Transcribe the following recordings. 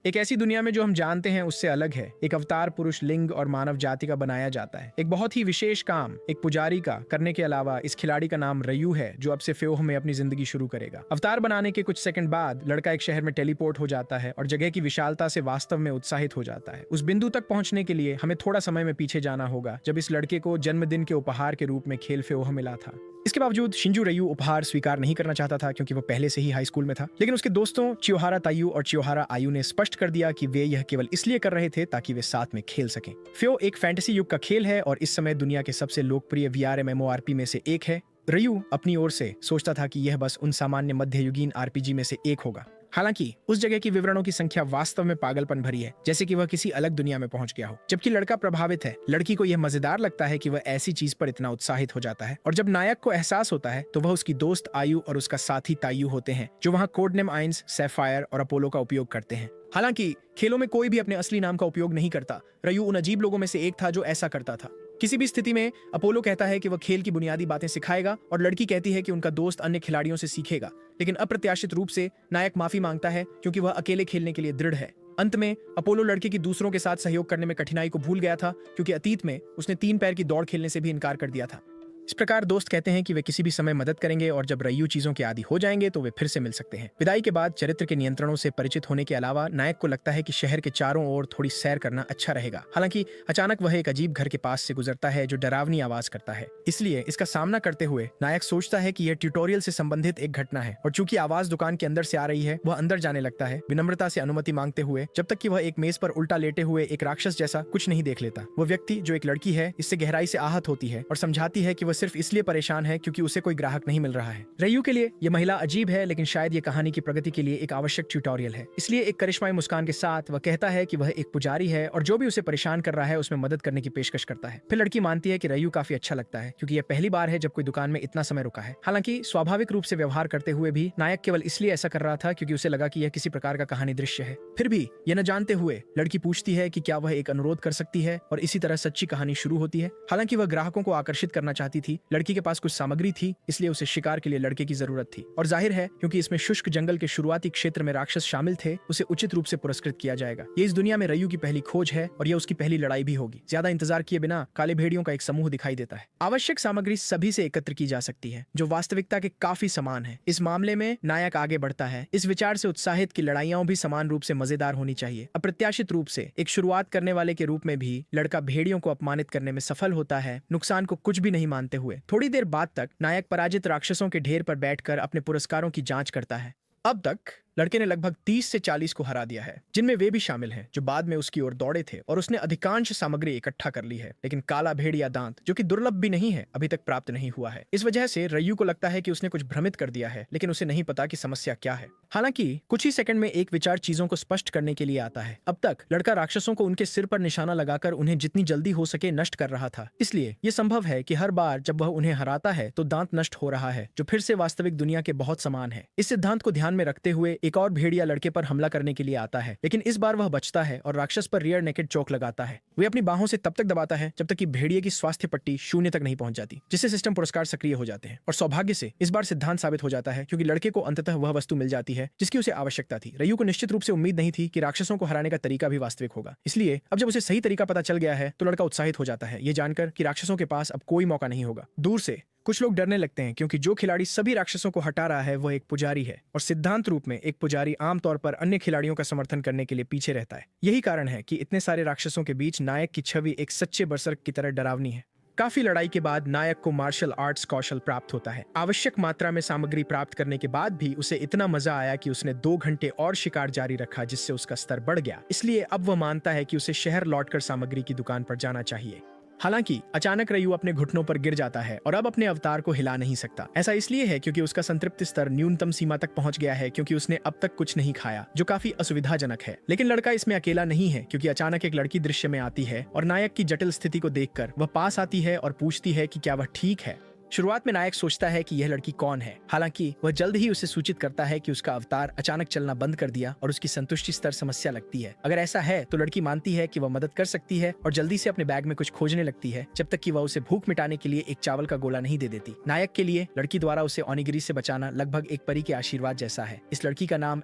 एक ऐसी दुनिया में जो हम जानते हैं उससे अलग है। एक अवतार पुरुष, लिंग और मानव जाति का बनाया जाता है। एक बहुत ही विशेष काम एक पुजारी का करने के अलावा इस खिलाड़ी का नाम रयू है, जो अब से फ्योह में अपनी जिंदगी शुरू करेगा। अवतार बनाने के कुछ सेकंड बाद लड़का एक शहर में टेलीपोर्ट हो जाता है और जगह की विशालता से वास्तव में उत्साहित हो जाता है। उस बिंदु तक पहुंचने के लिए हमें थोड़ा समय में पीछे जाना होगा, जब इस लड़के को जन्मदिन के उपहार के रूप में खेल फ्योह मिला था। इसके बावजूद शिंजू रयू उपहार स्वीकार नहीं करना चाहता था, क्योंकि वो पहले से ही हाई स्कूल में था। लेकिन उसके दोस्तों चियोहारा तायू और चियोहारा आयु ने स्पष्ट कर दिया कि वे यह केवल इसलिए कर रहे थे ताकि वे साथ में खेल सकें। फ्यो एक फैंटेसी युग का खेल है और इस समय दुनिया के सबसे लोकप्रिय वीआर एमएमओआरपी में से एक है। रयू अपनी ओर से सोचता था कि यह बस उन सामान्य मध्ययुगीन आरपीजी में से एक होगा। हालांकि उस जगह की विवरणों की संख्या वास्तव में पागलपन भरी है, जैसे कि वह किसी अलग दुनिया में पहुंच गया हो। जबकि लड़का प्रभावित है, लड़की को यह मजेदार लगता है कि वह ऐसी चीज पर इतना उत्साहित हो जाता है। और जब नायक को एहसास होता है तो वह उसकी दोस्त आयु और उसका साथी तायू होते हैं, जो वहां कोडनेम आइंस, सैफायर और अपोलो का उपयोग करते हैं। हालांकि खेलों में कोई भी अपने असली नाम का उपयोग नहीं करता। रयू उन अजीब लोगों में से एक था जो ऐसा करता था। किसी भी स्थिति में अपोलो कहता है कि वह खेल की बुनियादी बातें सिखाएगा और लड़की कहती है कि उनका दोस्त अन्य खिलाड़ियों से सीखेगा। लेकिन अप्रत्याशित रूप से नायक माफी मांगता है, क्योंकि वह अकेले खेलने के लिए दृढ़ है। अंत में अपोलो लड़के की दूसरों के साथ सहयोग करने में कठिनाई को भूल गया था, क्योंकि अतीत में उसने 3 पैर की दौड़ खेलने से भी इनकार कर दिया था। इस प्रकार दोस्त कहते हैं कि वे किसी भी समय मदद करेंगे और जब रयू चीजों के आदी हो जाएंगे तो वे फिर से मिल सकते हैं। विदाई के बाद चरित्र के नियंत्रणों से परिचित होने के अलावा नायक को लगता है कि शहर के चारों ओर थोड़ी सैर करना अच्छा रहेगा। हालांकि अचानक वह एक अजीब घर के पास से गुजरता है जो डरावनी आवाज करता है। इसलिए इसका सामना करते हुए नायक सोचता है कि यह ट्यूटोरियल से संबंधित एक घटना है, और चूंकि आवाज दुकान के अंदर से आ रही है, वह अंदर जाने लगता है, विनम्रता से अनुमति मांगते हुए, जब तक कि वह एक मेज पर उल्टा लेटे हुए एक राक्षस जैसा कुछ नहीं देख लेता। वह व्यक्ति, जो एक लड़की है, इससे गहराई से आहत होती है और समझाती है कि वह सिर्फ इसलिए परेशान है क्योंकि उसे कोई ग्राहक नहीं मिल रहा है। रयू के लिए यह महिला अजीब है, लेकिन शायद यह कहानी की प्रगति के लिए एक आवश्यक ट्यूटोरियल है। इसलिए एक करिश्माई मुस्कान के साथ वह कहता है कि वह एक पुजारी है और जो भी उसे परेशान कर रहा है उसमें मदद करने की पेशकश करता है। फिर लड़की मानती है कि रयू काफी अच्छा लगता है, क्योंकि यह पहली बार है जब कोई दुकान में इतना समय रुका है। हालांकि स्वाभाविक रूप से व्यवहार करते हुए भी नायक केवल इसलिए ऐसा कर रहा था क्योंकि उसे लगा कि यह किसी प्रकार का कहानी दृश्य है। फिर भी यह न जानते हुए लड़की पूछती है कि क्या वह एक अनुरोध कर सकती है, और इसी तरह सच्ची कहानी शुरू होती है। हालांकि वह ग्राहकों को आकर्षित करना चाहती थी। लड़की के पास कुछ सामग्री थी, इसलिए उसे शिकार के लिए लड़के की जरूरत थी। और जाहिर है, क्योंकि इसमें शुष्क जंगल के शुरुआती क्षेत्र में राक्षस शामिल थे, उसे उचित रूप से पुरस्कृत किया जाएगा। ये इस दुनिया में रयू की पहली खोज है और यह उसकी पहली लड़ाई भी होगी। ज्यादा इंतजार किए बिना काले भेड़ियों का एक समूह दिखाई देता है। आवश्यक सामग्री सभी से एकत्र की जा सकती है, जो वास्तविकता के काफी समान है। इस मामले में नायक आगे बढ़ता है, इस विचार से उत्साहित कि लड़ाइयां भी समान रूप से मजेदार होनी चाहिए। अप्रत्याशित रूप से एक शुरुआत करने वाले के रूप में भी लड़का भेड़ियों को अपमानित करने में सफल होता है, नुकसान को कुछ भी नहीं मानते हुए। थोड़ी देर बाद तक नायक पराजित राक्षसों के ढेर पर बैठकर अपने पुरस्कारों की जांच करता है। अब तक लड़के ने लगभग 30 से 40 को हरा दिया है, जिनमें वे भी शामिल हैं जो बाद में उसकी ओर दौड़े थे, और उसने अधिकांश सामग्री इकट्ठा कर ली है। लेकिन काला भेड़िया दांत, जो कि दुर्लभ भी नहीं है, अभी तक प्राप्त नहीं हुआ है। इस वजह से रयू को लगता है कि उसने कुछ भ्रमित कर दिया है, लेकिन उसे नहीं पता कि समस्या क्या है। हालांकि कुछ ही सेकंड में एक विचार चीजों को स्पष्ट करने के लिए आता है। अब तक लड़का राक्षसों को उनके सिर पर निशाना लगाकर उन्हें जितनी जल्दी हो सके नष्ट कर रहा था। इसलिए यह संभव है कि हर बार जब वह उन्हें हराता है तो दांत नष्ट हो रहा है, जो फिर से वास्तविक दुनिया के बहुत समान है। इस सिद्धांत को ध्यान में रखते हुए एक और भेड़िया लड़के पर हमला करने के लिए आता है, लेकिन इस बार वह बचता है और राक्षस पर रियर नेकेड चोक लगाता है। वे अपनी बाहों से तब तक दबाता है जब तक कि भेड़िए की स्वास्थ्य पट्टी 0 तक नहीं पहुंच जाती, जिससे सिस्टम पुरस्कार सक्रिय हो जाते हैं। और सौभाग्य से इस बार सिद्धांत साबित हो जाता है, क्योंकि लड़के को अंततः वह वस्तु मिल जाती है जिसकी उसे आवश्यकता थी। रयू को निश्चित रूप से उम्मीद नहीं थी कि राक्षसों को हराने का तरीका भी वास्तविक होगा। इसलिए अब जब उसे सही तरीका पता चल गया है तो लड़का उत्साहित हो जाता है, ये जानकर कि राक्षसों के पास अब कोई मौका नहीं होगा। दूर से कुछ लोग डरने लगते हैं, क्योंकि जो खिलाड़ी सभी राक्षसों को हटा रहा है वह एक पुजारी है, और सिद्धांत रूप में एक पुजारी आमतौर पर अन्य खिलाड़ियों का समर्थन करने के लिए पीछे रहता है। यही कारण है कि इतने सारे राक्षसों के बीच नायक की छवि एक सच्चे बरसर्क की तरह डरावनी है। काफी लड़ाई के बाद नायक को मार्शल आर्ट्स कौशल प्राप्त होता है। आवश्यक मात्रा में सामग्री प्राप्त करने के बाद भी उसे इतना मजा आया कि उसने 2 घंटे और शिकार जारी रखा, जिससे उसका स्तर बढ़ गया। इसलिए अब वह मानता है कि उसे शहर लौटकर सामग्री की दुकान पर जाना चाहिए। हालांकि अचानक रयू अपने घुटनों पर गिर जाता है और अब अपने अवतार को हिला नहीं सकता। ऐसा इसलिए है क्योंकि उसका संतृप्ति स्तर न्यूनतम सीमा तक पहुंच गया है, क्योंकि उसने अब तक कुछ नहीं खाया, जो काफी असुविधाजनक है। लेकिन लड़का इसमें अकेला नहीं है, क्योंकि अचानक एक लड़की दृश्य में आती है और नायक की जटिल स्थिति को देखकर वह पास आती है और पूछती है कि क्या वह ठीक है। शुरुआत में नायक सोचता है कि यह लड़की कौन है, हालांकि वह जल्द ही उसे सूचित करता है कि उसका अवतार अचानक चलना बंद कर दिया और उसकी संतुष्टि स्तर समस्या लगती है। अगर ऐसा है तो लड़की मानती है कि वह मदद कर सकती है और जल्दी से अपने बैग में कुछ खोजने लगती है, जब तक कि वह उसे भूख मिटाने के लिए एक चावल का गोला नहीं दे देती। नायक के लिए लड़की द्वारा उसे ओनिगिरी से बचाना लगभग एक परी के आशीर्वाद जैसा है। इस लड़की का नाम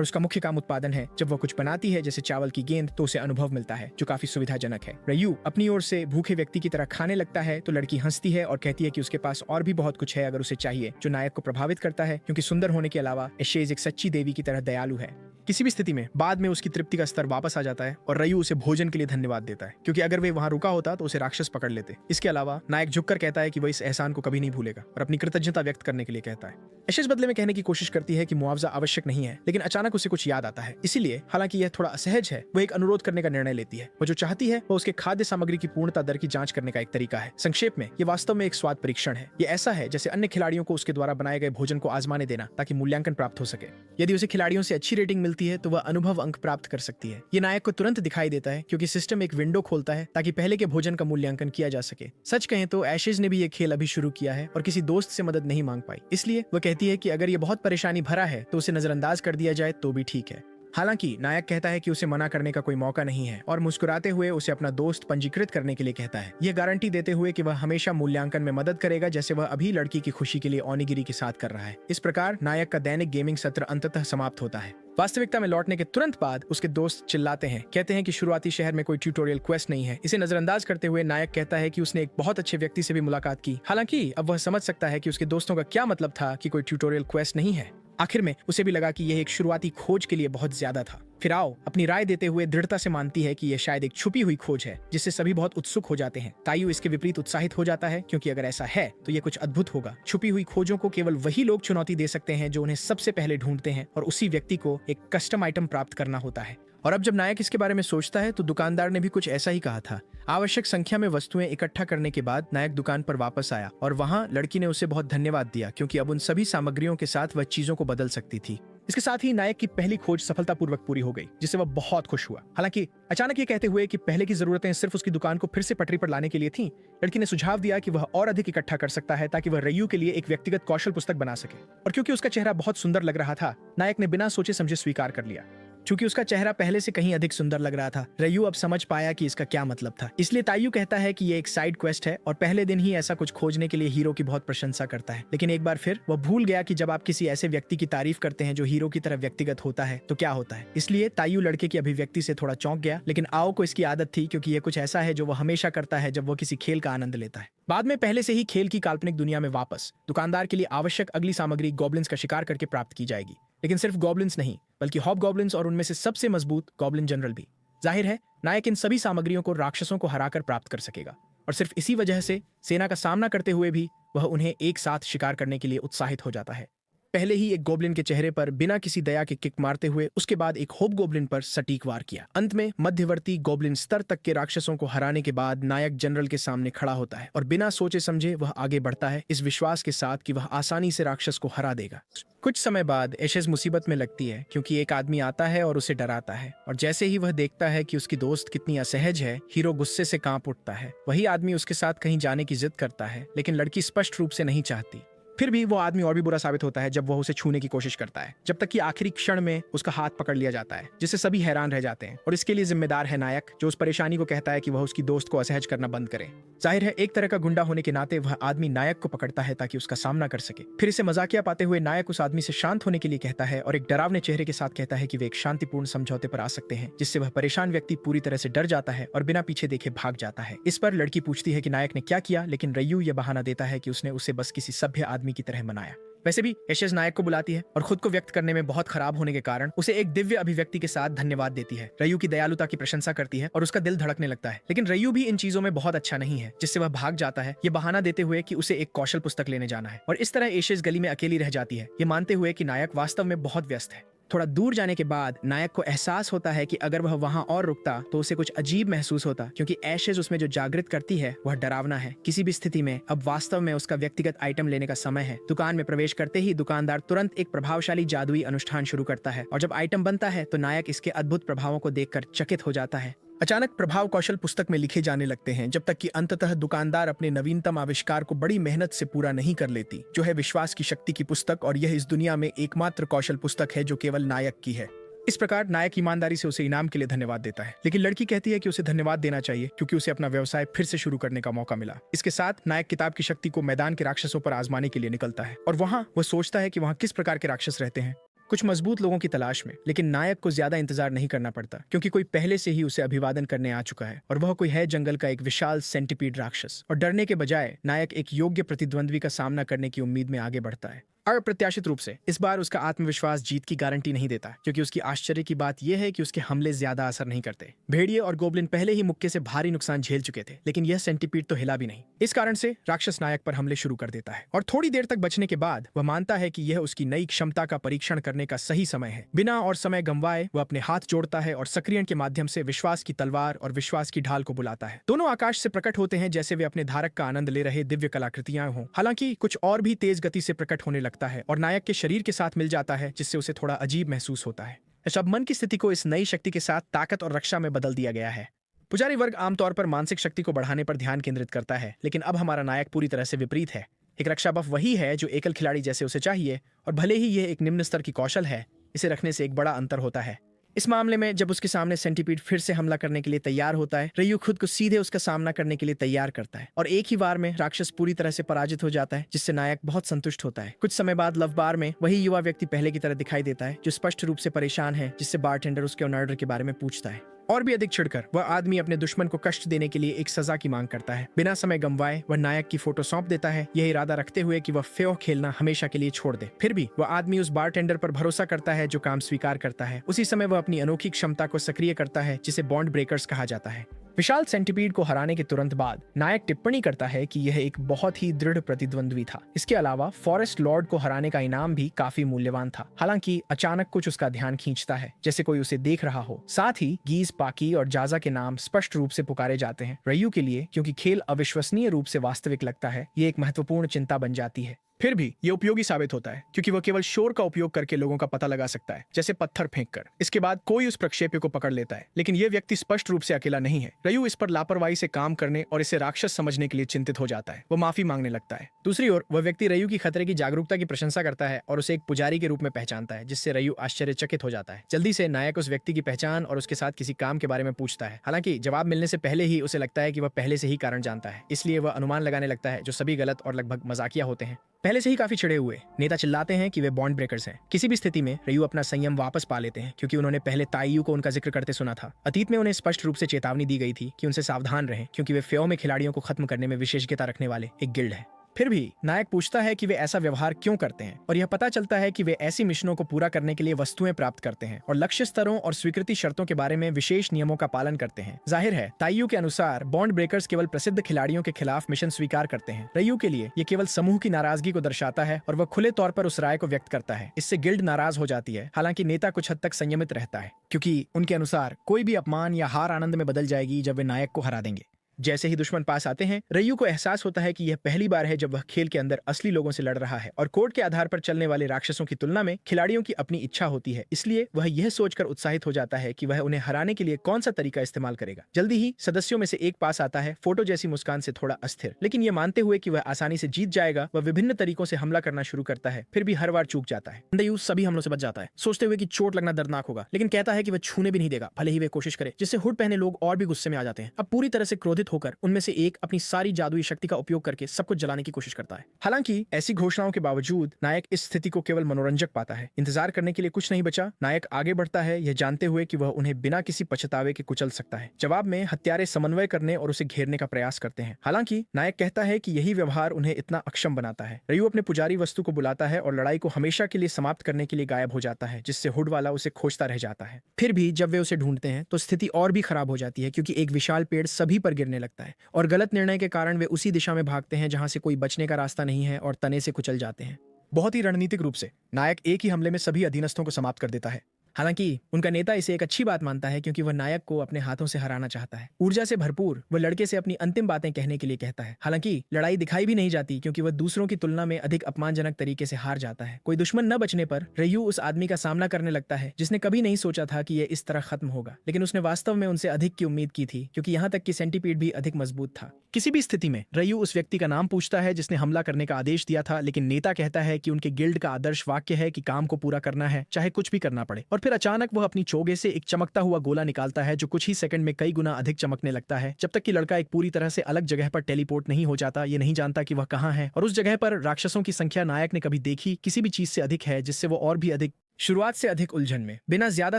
और उसका मुख्य काम उत्पादन है। जब वह कुछ बनाती है जैसे चावल की गेंद तो उसे अनुभव मिलता है जो काफी सुविधाजनक है। रयू अपनी ओर से भूखे व्यक्ति की तरह खाने लगता है तो लड़की हंसती है और कहती है कि उसके पास और भी बहुत कुछ है अगर उसे चाहिए, जो नायक को प्रभावित करता है क्योंकि सुंदर होने के अलावा एशेज एक सच्ची देवी की तरह दयालु है। किसी भी स्थिति में बाद में उसकी तृप्ति का स्तर वापस आ जाता है और रयू उसे भोजन के लिए धन्यवाद देता है, क्योंकि अगर वे वहां रुका होता तो उसे राक्षस पकड़ लेते। इसके अलावा नायक झुककर कहता है कि वह इस एहसान को कभी नहीं भूलेगा और अपनी कृतज्ञता व्यक्त करने के लिए कहता है। एशेज बदले में कहने की कोशिश करती है कि मुआवजा आवश्यक नहीं है, लेकिन अचानक उसे कुछ याद आता है। इसीलिए हालांकि यह थोड़ा असहज है, वह एक अनुरोध करने का निर्णय लेती है। वो जो चाहती है वो उसके खाद्य सामग्री की पूर्णता दर की जांच करने का एक तरीका है। संक्षेप में ये वास्तव में एक स्वाद परीक्षण है। ये ऐसा है जैसे अन्य खिलाड़ियों को उसके द्वारा बनाए गए भोजन को आजमाने देना ताकि मूल्यांकन प्राप्त हो सके। यदि उसे खिलाड़ियों से अच्छी रेटिंग मिलती है तो वह अनुभव अंक प्राप्त कर सकती है। ये नायक को तुरंत दिखाई देता है क्योंकि सिस्टम एक विंडो खोलता है ताकि पहले के भोजन का मूल्यांकन किया जा सके। सच कहें तो एशेज ने भी ये खेल अभी शुरू किया है और किसी दोस्त से मदद नहीं मांग पाई, इसलिए वह कहती है कि अगर ये बहुत परेशानी भरा है तो उसे नजरअंदाज कर दिया जाए तो भी ठीक है। हालांकि नायक कहता है कि उसे मना करने का कोई मौका नहीं है और मुस्कुराते हुए उसे अपना दोस्त पंजीकृत करने के लिए कहता है, यह गारंटी देते हुए कि वह हमेशा मूल्यांकन में मदद करेगा जैसे वह अभी लड़की की खुशी के लिए ओनिगिरी के साथ कर रहा है। इस प्रकार नायक का दैनिक गेमिंग सत्र अंततः समाप्त होता है। वास्तविकता में लौटने के तुरंत बाद उसके दोस्त चिल्लाते हैं, कहते हैं कि शुरुआती शहर में कोई ट्यूटोरियल क्वेस्ट नहीं है। इसे नजरअंदाज करते हुए नायक कहता है कि उसने एक बहुत अच्छे व्यक्ति से भी मुलाकात की। हालांकि अब वह समझ सकता है कि उसके दोस्तों का क्या मतलब था कि कोई ट्यूटोरियल क्वेस्ट नहीं है। आखिर में उसे भी लगा कि यह एक शुरुआती खोज के लिए बहुत ज्यादा था। फिर आओ अपनी राय देते हुए दृढ़ता से मानती है कि यह शायद एक छुपी हुई खोज है जिससे सभी बहुत उत्सुक हो जाते हैं। तायू इसके विपरीत उत्साहित हो जाता है क्योंकि अगर ऐसा है तो यह कुछ अद्भुत होगा। छुपी हुई खोजों को केवल वही लोग चुनौती दे सकते हैं जो उन्हें सबसे पहले ढूंढते हैं और उसी व्यक्ति को एक कस्टम आइटम प्राप्त करना होता है। और अब जब नायक इसके बारे में सोचता है तो दुकानदार ने भी कुछ ऐसा ही कहा था। आवश्यक संख्या में वस्तुएं इकट्ठा करने के बाद नायक दुकान पर वापस आया और वहां लड़की ने उसे बहुत धन्यवाद दिया क्योंकि अब उन सभी सामग्रियों के साथ वह चीजों को बदल सकती थी। इसके साथ ही नायक की पहली खोज सफलतापूर्वक पूरी हो गई जिससे वह बहुत खुश हुआ। हालांकि अचानक ये कहते हुए कि पहले की जरूरतें सिर्फ उसकी दुकान को फिर से पटरी पर लाने के लिए थीं, लड़की ने सुझाव दिया कि वह और अधिक इकट्ठा कर सकता है ताकि वह रयू के लिए एक व्यक्तिगत कौशल पुस्तक बना सके। और क्योंकि उसका चेहरा बहुत सुंदर लग रहा था, नायक ने बिना सोचे समझे स्वीकार कर लिया। चूंकि उसका चेहरा पहले से कहीं अधिक सुंदर लग रहा था, रयू अब समझ पाया कि इसका क्या मतलब था। इसलिए तायू कहता है कि ये एक साइड क्वेस्ट है और पहले दिन ही ऐसा कुछ खोजने के लिए हीरो की बहुत प्रशंसा करता है। लेकिन एक बार फिर वह भूल गया कि जब आप किसी ऐसे व्यक्ति की तारीफ करते हैं जो हीरो की तरह व्यक्तिगत होता है तो क्या होता है। इसलिए तायू लड़के की अभिव्यक्ति से थोड़ा चौंक गया, लेकिन आओ को इसकी आदत थी क्योंकि ये कुछ ऐसा है जो वह हमेशा करता है जब वह किसी खेल का आनंद लेता है। बाद में पहले से ही खेल की काल्पनिक दुनिया में वापस दुकानदार के लिए आवश्यक अगली सामग्री गॉब्लिन्स का शिकार करके प्राप्त की जाएगी। लेकिन सिर्फ गॉब्लिन्स नहीं बल्कि हॉबगॉब्लिन्स और उनमें से सबसे मजबूत गॉब्लिन जनरल भी। जाहिर है नायक इन सभी सामग्रियों को राक्षसों को हराकर प्राप्त कर सकेगा और सिर्फ इसी वजह से सेना का सामना करते हुए भी वह उन्हें एक साथ शिकार करने के लिए उत्साहित हो जाता है। पहले ही एक गोब्लिन के चेहरे पर बिना किसी दया के किक मारते हुए उसके बाद एक होब गोब्लिन पर सटीक वार किया। अंत में मध्यवर्ती गोब्लिन स्तर तक के राक्षसों को हराने के बाद नायक जनरल के सामने खड़ा होता है और बिना सोचे समझे वह आगे बढ़ता है इस विश्वास के साथ कि वह आसानी से राक्षस को हरा देगा। कुछ समय बाद एशेज मुसीबत में लगती है क्योंकि एक आदमी आता है और उसे डराता है और जैसे ही वह देखता है कि उसकी दोस्त कितनी असहज है, हीरो गुस्से से कांप उठता है। वही आदमी उसके साथ कहीं जाने की जिद करता है लेकिन लड़की स्पष्ट रूप से नहीं चाहती। फिर भी वो आदमी और भी बुरा साबित होता है जब वह उसे छूने की कोशिश करता है, जब तक कि आखिरी क्षण में उसका हाथ पकड़ लिया जाता है जिससे सभी हैरान रह जाते हैं। और इसके लिए जिम्मेदार है नायक जो उस परेशानी को कहता है कि वह उसकी दोस्त को असहज करना बंद करे। जाहिर है एक तरह का गुंडा होने के नाते वह आदमी नायक को पकड़ता है ताकि उसका सामना कर सके। फिर इसे मजाकिया पाते हुए नायक उस आदमी से शांत होने के लिए कहता है और एक डरावने चेहरे के साथ कहता है कि वे एक शांतिपूर्ण समझौते पर आ सकते हैं, जिससे वह परेशान व्यक्ति पूरी तरह से डर जाता है और बिना पीछे देखे भाग जाता है। इस पर लड़की पूछती है कि नायक ने क्या किया, लेकिन रयू यह बहाना देता है कि उसने उसे बस किसी सभ्य आदमी की तरह मनाया। वैसे भी एशेज नायक को बुलाती है और खुद को व्यक्त करने में बहुत खराब होने के कारण उसे एक दिव्य अभिव्यक्ति के साथ धन्यवाद देती है। रयू की दयालुता की प्रशंसा करती है और उसका दिल धड़कने लगता है। लेकिन रयू भी इन चीजों में बहुत अच्छा नहीं है, जिससे वह भाग जाता है ये बहाना देते हुए कि उसे एक कौशल पुस्तक लेने जाना है। और इस तरह एशेज गली में अकेली रह जाती है, ये मानते हुए कि नायक वास्तव में बहुत व्यस्त है। थोड़ा दूर जाने के बाद नायक को एहसास होता है कि अगर वह वहां और रुकता तो उसे कुछ अजीब महसूस होता, क्योंकि एशेज उसमें जो जागृत करती है वह डरावना है। किसी भी स्थिति में अब वास्तव में उसका व्यक्तिगत आइटम लेने का समय है। दुकान में प्रवेश करते ही दुकानदार तुरंत एक प्रभावशाली जादुई अनुष्ठान शुरू करता है और जब आइटम बनता है तो नायक इसके अद्भुत प्रभावों को देखकर चकित हो जाता है। अचानक प्रभाव कौशल पुस्तक में लिखे जाने लगते हैं, जब तक कि अंततः दुकानदार अपने नवीनतम आविष्कार को बड़ी मेहनत से पूरा नहीं कर लेती, जो है विश्वास की शक्ति की पुस्तक। और यह इस दुनिया में एकमात्र कौशल पुस्तक है जो केवल नायक की है। इस प्रकार नायक ईमानदारी से उसे इनाम के लिए धन्यवाद देता है, लेकिन लड़की कहती है कि उसे धन्यवाद देना चाहिए क्योंकि उसे अपना व्यवसाय फिर से शुरू करने का मौका मिला। इसके साथ नायक किताब की शक्ति को मैदान के राक्षसों पर आजमाने के लिए निकलता है और वहां वह सोचता है कि वहां किस प्रकार के राक्षस रहते हैं। कुछ मजबूत लोगों की तलाश में। लेकिन नायक को ज्यादा इंतजार नहीं करना पड़ता क्योंकि कोई पहले से ही उसे अभिवादन करने आ चुका है और वह कोई है जंगल का एक विशाल सेंटीपीड राक्षस। और डरने के बजाय नायक एक योग्य प्रतिद्वंद्वी का सामना करने की उम्मीद में आगे बढ़ता है। अप्रत्याशित रूप से इस बार उसका आत्मविश्वास जीत की गारंटी नहीं देता क्योंकि उसकी आश्चर्य की बात यह है कि उसके हमले ज्यादा असर नहीं करते। भेड़िए और गोब्लिन पहले ही मुक्के से भारी नुकसान झेल चुके थे, लेकिन यह सेंटीपीड तो हिला भी नहीं। इस कारण से राक्षस नायक पर हमले शुरू कर देता है और थोड़ी देर तक बचने के बाद वह मानता है कि यह उसकी नई क्षमता का परीक्षण करने का सही समय है। बिना और समय गंवाए वह अपने हाथ जोड़ता है और सक्रियण के माध्यम से विश्वास की तलवार और विश्वास की ढाल को बुलाता है। दोनों आकाश से प्रकट होते हैं जैसे वे अपने धारक का आनंद ले रहे दिव्य कलाकृतियां हों। हालांकि कुछ और भी तेज गति से प्रकट होने लगता है और नायक के शरीर के साथ मिल जाता है, जिससे उसे थोड़ा अजीब महसूस होता है। अब मन की स्थिति को इस नई शक्ति के साथ ताकत और रक्षा में बदल दिया गया है। पुजारी वर्ग आमतौर पर मानसिक शक्ति को बढ़ाने पर ध्यान केंद्रित करता है, लेकिन अब हमारा नायक पूरी तरह से विपरीत है। एक रक्षा बफ वही है जो एकल खिलाड़ी जैसे उसे चाहिए, और भले ही यह एक निम्न स्तर की कौशल है, इसे रखने से एक बड़ा अंतर होता है। इस मामले में जब उसके सामने सेंटीपीड फिर से हमला करने के लिए तैयार होता है, रयू खुद को सीधे उसका सामना करने के लिए तैयार करता है और एक ही बार में राक्षस पूरी तरह से पराजित हो जाता है, जिससे नायक बहुत संतुष्ट होता है। कुछ समय बाद लव बार में वही युवा व्यक्ति पहले की तरह दिखाई देता है जो स्पष्ट रूप से परेशान है, जिससे बारटेंडर उसके ऑर्डर के बारे में पूछता है। और भी अधिक छिड़कर वह आदमी अपने दुश्मन को कष्ट देने के लिए एक सजा की मांग करता है। बिना समय गंवाए वह नायक की फोटो सौंप देता है, यह इरादा रखते हुए कि वह फेओ खेलना हमेशा के लिए छोड़ दे। फिर भी वह आदमी उस बारटेंडर पर भरोसा करता है जो काम स्वीकार करता है। उसी समय वह अपनी अनोखी क्षमता को सक्रिय करता है जिसे बॉन्ड ब्रेकर्स कहा जाता है। विशाल सेंटीपीड को हराने के तुरंत बाद नायक टिप्पणी करता है कि यह एक बहुत ही दृढ़ प्रतिद्वंद्वी था। इसके अलावा फॉरेस्ट लॉर्ड को हराने का इनाम भी काफी मूल्यवान था। हालांकि अचानक कुछ उसका ध्यान खींचता है, जैसे कोई उसे देख रहा हो। साथ ही गीज, पाकी और जाजा के नाम स्पष्ट रूप से पुकारे जाते हैं रयू के लिए, क्योंकि खेल अविश्वसनीय रूप से वास्तविक लगता है। ये एक महत्वपूर्ण चिंता बन जाती है। फिर भी ये उपयोगी साबित होता है क्योंकि वह केवल शोर का उपयोग करके लोगों का पता लगा सकता है, जैसे पत्थर फेंककर। इसके बाद कोई उस प्रक्षेप्य को पकड़ लेता है, लेकिन यह व्यक्ति स्पष्ट रूप से अकेला नहीं है। रयू इस पर लापरवाही से काम करने और इसे राक्षस समझने के लिए चिंतित हो जाता है। वो माफी मांगने लगता है। दूसरी ओर वह व्यक्ति रयू की खतरे की जागरूकता की प्रशंसा करता है और उसे एक पुजारी के रूप में पहचानता है, जिससे रयू आश्चर्यचकित हो जाता है। जल्दी से नायक उस व्यक्ति की पहचान और उसके साथ किसी काम के बारे में पूछता है। हालांकि जवाब मिलने से पहले ही उसे लगता है कि वह पहले से ही कारण जानता है, इसलिए वह अनुमान लगाने लगता है जो सभी गलत और लगभग मजाकिया होते हैं। पहले से ही काफी चिढ़े हुए नेता चिल्लाते हैं कि वे बॉन्ड ब्रेकर्स हैं। किसी भी स्थिति में रयू अपना संयम वापस पा लेते हैं क्योंकि उन्होंने पहले ताइयू को उनका जिक्र करते सुना था। अतीत में उन्हें स्पष्ट रूप से चेतावनी दी गई थी कि उनसे सावधान रहें क्योंकि वे फेओ में खिलाड़ियों को खत्म करने में विशेषज्ञता रखने वाले एक गिल्ड है। फिर भी नायक पूछता है कि वे ऐसा व्यवहार क्यों करते हैं, और यह पता चलता है कि वे ऐसी मिशनों को पूरा करने के लिए वस्तुएं प्राप्त करते हैं और लक्ष्य स्तरों और स्वीकृति शर्तों के बारे में विशेष नियमों का पालन करते हैं। जाहिर है ताइयू के अनुसार बॉन्ड ब्रेकर्स केवल प्रसिद्ध खिलाड़ियों के खिलाफ मिशन स्वीकार करते हैं। रयू के लिए ये केवल समूह की नाराजगी को दर्शाता है और वह खुले तौर पर उस राय को व्यक्त करता है। इससे गिल्ड नाराज हो जाती है। हालांकि नेता कुछ हद तक संयमित रहता है क्योंकि उनके अनुसार कोई भी अपमान या हार आनंद में बदल जाएगी जब वे नायक को हरा देंगे। जैसे ही दुश्मन पास आते हैं, रयू को एहसास होता है कि यह पहली बार है जब वह खेल के अंदर असली लोगों से लड़ रहा है और कोड के आधार पर चलने वाले राक्षसों की तुलना में खिलाड़ियों की अपनी इच्छा होती है। इसलिए वह यह सोचकर उत्साहित हो जाता है कि वह उन्हें हराने के लिए कौन सा तरीका इस्तेमाल करेगा। जल्दी ही सदस्यों में से एक पास आता है, फोटो जैसी मुस्कान से थोड़ा अस्थिर, लेकिन यह मानते हुए कि वह आसानी से जीत जाएगा। वह विभिन्न तरीकों से हमला करना शुरू करता है, फिर भी हर बार चूक जाता है। रयू सभी हमलों से बच जाता है, सोचते हुए कि चोट लगना दर्दनाक होगा, लेकिन कहता है कि वह छूने भी नहीं देगा भले ही वे कोशिश करे, जिससे हुड पहने लोग और भी गुस्से में आ जाते हैं। अब पूरी तरह से क्रोधित होकर उनमें से अपनी सारी जादुई शक्ति का उपयोग करके सब कुछ जलाने की कोशिश करता है। हालांकि ऐसी घोषणाओं के बावजूद नायक इस स्थिति को केवल मनोरंजक पाता है। इंतजार करने के लिए कुछ नहीं बचा। नायक आगे बढ़ता है, यह जानते हुए कि वह उन्हें बिना किसी पछतावे के कुचल सकता है। जवाब में हत्यारे समन्वय करने और उसे घेरने का प्रयास करते हैं। हालांकि नायक कहता है कि यही व्यवहार उन्हें इतना अक्षम बनाता है। रयू अपने पुजारी वस्तु को बुलाता है और लड़ाई को हमेशा के लिए समाप्त करने के लिए गायब हो जाता है, जिससे हुड वाला उसे खोजता रह जाता है। फिर भी जब वे उसे ढूंढते हैं तो स्थिति और भी खराब हो जाती है क्योंकि एक विशाल पेड़ सभी पर गिरने लगता है और गलत निर्णय के कारण वे उसी दिशा में भागते हैं जहां से कोई बचने का रास्ता नहीं है और तने से कुचल जाते हैं। बहुत ही रणनीतिक रूप से नायक एक ही हमले में सभी अधीनस्थों को समाप्त कर देता है। हालांकि उनका नेता इसे एक अच्छी बात मानता है क्योंकि वह नायक को अपने हाथों से हराना चाहता है। ऊर्जा से भरपूर वह लड़के से अपनी अंतिम बातें कहने के लिए कहता है। हालांकि लड़ाई दिखाई भी नहीं जाती क्योंकि वह दूसरों की तुलना में अधिक अपमानजनक तरीके से हार जाता है। कोई दुश्मन न बचने पर रयू उस आदमी का सामना करने लगता है जिसने कभी नहीं सोचा था कि यह इस तरह खत्म होगा, लेकिन उसने वास्तव में उनसे अधिक की उम्मीद की थी क्योंकि यहाँ तक कि सेंटीपीड भी अधिक मजबूत था। किसी भी स्थिति में रयू उस व्यक्ति का नाम पूछता है जिसने हमला करने का आदेश दिया था, लेकिन नेता कहता है कि उनके गिल्ड का आदर्श वाक्य है कि काम को पूरा करना है चाहे कुछ भी करना पड़े। और फिर अचानक वह अपनी चोगे से एक चमकता हुआ गोला निकालता है जो कुछ ही सेकंड में कई गुना अधिक चमकने लगता है, जब तक कि लड़का एक पूरी तरह से अलग जगह पर टेलीपोर्ट नहीं हो जाता। ये नहीं जानता कि वह कहाँ है और उस जगह पर राक्षसों की संख्या नायक ने कभी देखी किसी भी चीज से अधिक है, जिससे वो और भी अधिक शुरुआत से अधिक उलझन में बिना ज्यादा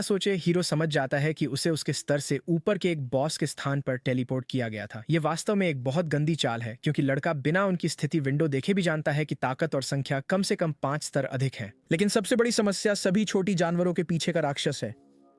सोचे हीरो समझ जाता है कि उसे उसके स्तर से ऊपर के एक बॉस के स्थान पर टेलीपोर्ट किया गया था। ये वास्तव में एक बहुत गंदी चाल है, क्योंकि लड़का बिना उनकी स्थिति विंडो देखे भी जानता है कि ताकत और संख्या कम से कम 5 स्तर अधिक है। लेकिन सबसे बड़ी समस्या सभी छोटी जानवरों के पीछे का राक्षस है।